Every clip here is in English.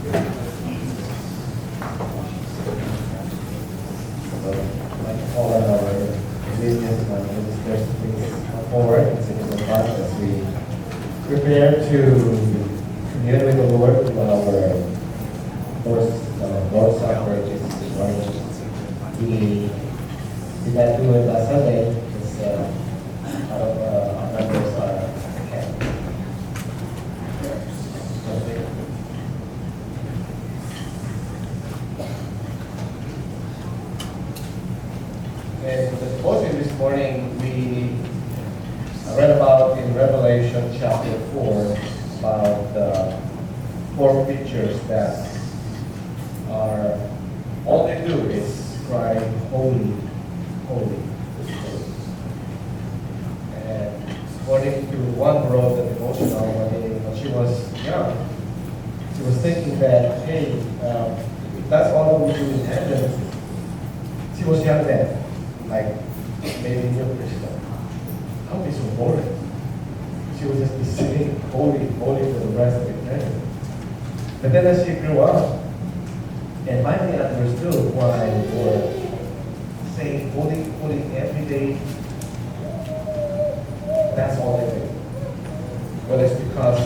So, I'd like to call on our musicians and our ministers to please come forward and sing in the part as we prepare to commune with the Lord with our Lord's Supper this morning. We did not do it last Sunday because our members are camp. And the devotion this morning we read about in Revelation chapter 4 about the four pictures that are, all they do is cry, holy, holy. And according to one who wrote the devotional when she was young, she was thinking that, hey, if that's all we do in heaven, she was young then, like maybe new Christian. How would be so boring? She would just be singing holy, holy for the rest of eternity. But then as she grew up, and finally understood why they were saying holy, holy every day, that's all they do. Well, it's because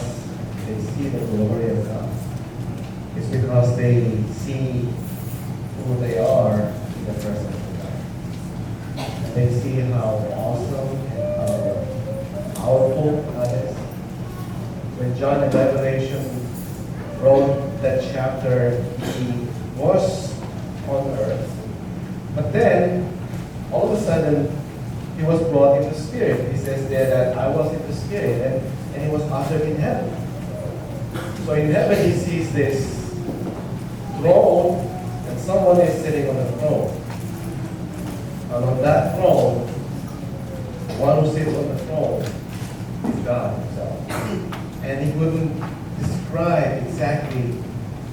they see the glory of God. It's because they see who they are in the presence of God. And they see how awesome and how powerful God is. When John in Revelation wrote that chapter, he was on earth, but then all of a sudden he was brought into spirit. He says there that I was in the spirit, and he was ushered in heaven. So in heaven he sees this throne, and someone is sitting on the throne. And on that throne, the one who sits on the throne is God himself. And he couldn't describe exactly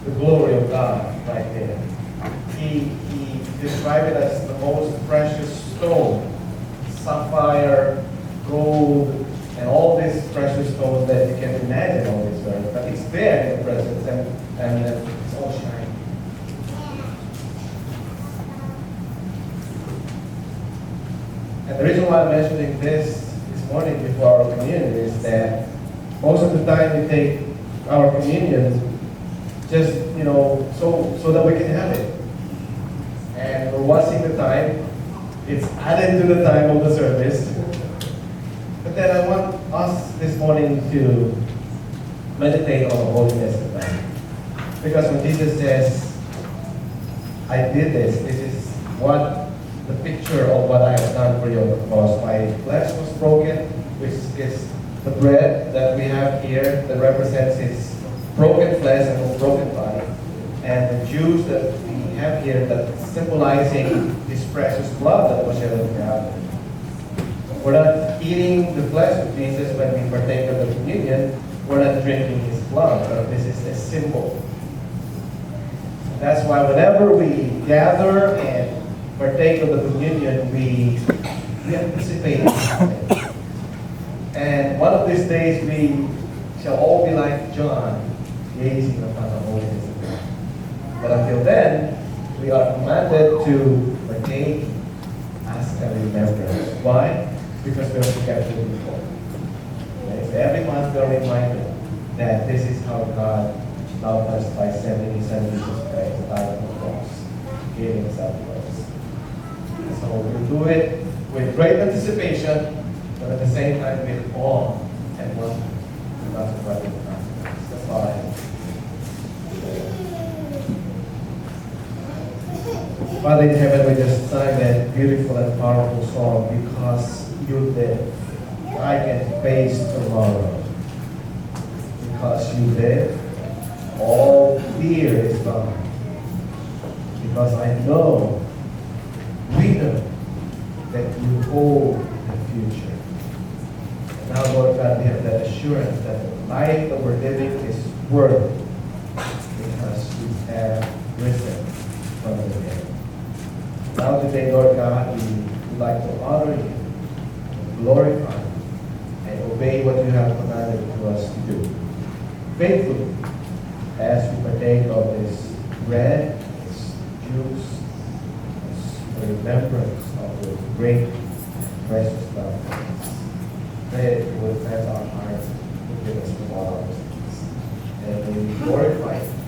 the glory of God right there. He described it as the most precious stone, sapphire, gold, and all these precious stones that you can imagine on this earth. But it's there in the presence, and it's all shining. And the reason why I'm mentioning this morning before our communion is that most of the time we take our communion just, so that we can have it. And we're watching the time. It's added to the time of the service. But then I want us this morning to meditate on the holiness of man. Because when Jesus says, I did this is what the picture of what I have done for you on the cross. My flesh was broken, which is the bread that we have here that represents his broken flesh and his broken body, and the juice that we have here that symbolizing his precious blood that was shed on Calvary. We're not eating the flesh of Jesus when we partake of the communion. We're not drinking his blood, but this is a symbol. That's why whenever we gather and partake of the communion, we anticipate it. And one of these days we shall all be like John, gazing upon the holiness of God. But until then, we are commanded to partake as a remembrance. Why? Because we have to get to it before. Okay? So every month we are reminded that this is how God loved us by sending His Son Jesus Christ to die on the cross, giving Himself to us. And so we do it with great anticipation, but at the same time with awe and wonder. That's what it is. That's all I have. Father in heaven, we just sang that beautiful and powerful song, because you live, I can face tomorrow. Because you live, all fear is gone. Because I know, we know, that you hold the future. And now, Lord God, we have that assurance that the life that we're living is worth it, because you have risen from the dead. Now today, Lord God, we would like to honor you, glorify you, and obey what you have commanded to us to do, faithfully, as we partake of this bread, this juice, as a remembrance of the great and precious love. Pray that you would cleanse our hearts and forgive us from all our sins. And we glorify you